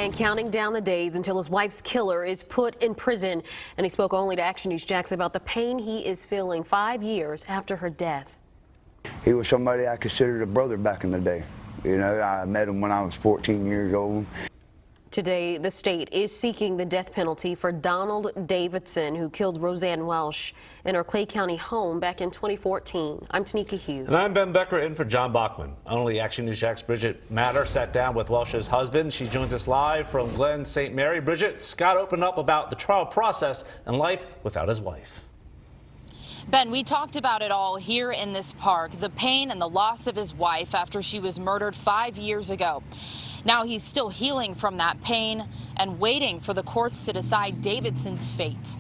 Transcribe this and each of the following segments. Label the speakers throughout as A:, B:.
A: man counting down the days until his wife's killer is put in prison. And he spoke only to Action News Jax about the pain he is feeling 5 years after her death.
B: He was somebody I considered a brother back in the day. You know, I met him when I was 14 years old. Today, the state is seeking the death penalty for Donald Davidson, who killed Roseann Welsh in her Clay County home back in 2014. I'm Tanika Hughes.
C: And I'm Ben Becker in for John Bachman. Only Action News Jax Bridgette Matter sat down with Welsh's husband. She joins us live from Glen St. Mary. Bridgette, Scott opened up about the trial process and life without his wife.
D: Ben, we talked about it all here in this park, the pain and the loss of his wife after she was murdered 5 years ago. Now he's still healing from that pain and waiting for the courts to decide Davidson's fate.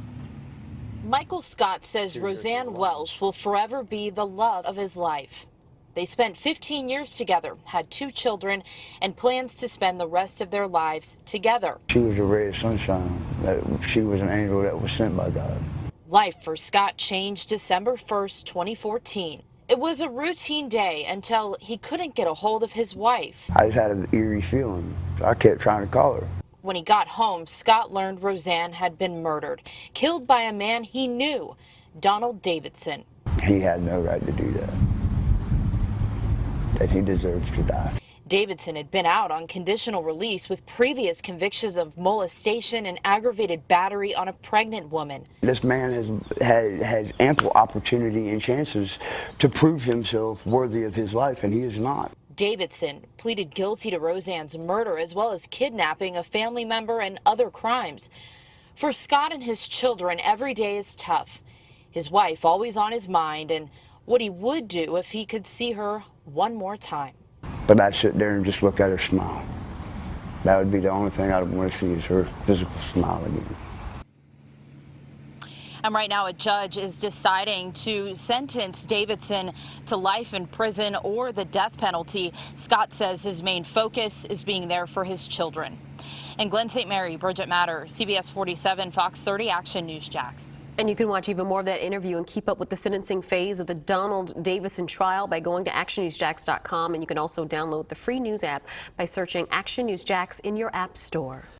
D: Michael Scott says Roseann Welsh will forever be the love of his life. They spent 15 years together, had 2 children, and plans to spend the rest of their lives together.
B: She was a ray of sunshine. She was an angel that was sent by God.
D: Life for Scott changed December 1st, 2014. It was a routine day until he couldn't get a hold of his wife.
B: I just had an eerie feeling, so I kept trying to call her.
D: When he got home, Scott learned Roseann had been murdered, killed by a man he knew, Donald Davidson.
B: He had no right to do that he deserves to die.
D: Davidson had been out on conditional release with previous convictions of molestation and aggravated battery on a pregnant woman.
B: This man has ample opportunity and chances to prove himself worthy of his life, and he is not.
D: Davidson pleaded guilty to Roseann's murder as well as kidnapping a family member and other crimes. For Scott and his children, every day is tough. His wife always on his mind, and what he would do if he could see her one more time.
B: But I'd sit there and just look at her smile. That would be the only thing I'd want to see, is her physical smile again.
D: And right now a judge is deciding to sentence Davidson to life in prison or the death penalty. Scott says his main focus is being there for his children. In Glen St. Mary, Bridgette Matter, CBS 47, Fox 30, Action News Jax.
A: And you can watch even more of that interview and keep up with the sentencing phase of the Donald Davidson trial by going to actionnewsjax.com. And you can also download the free news app by searching Action News Jax in your app store.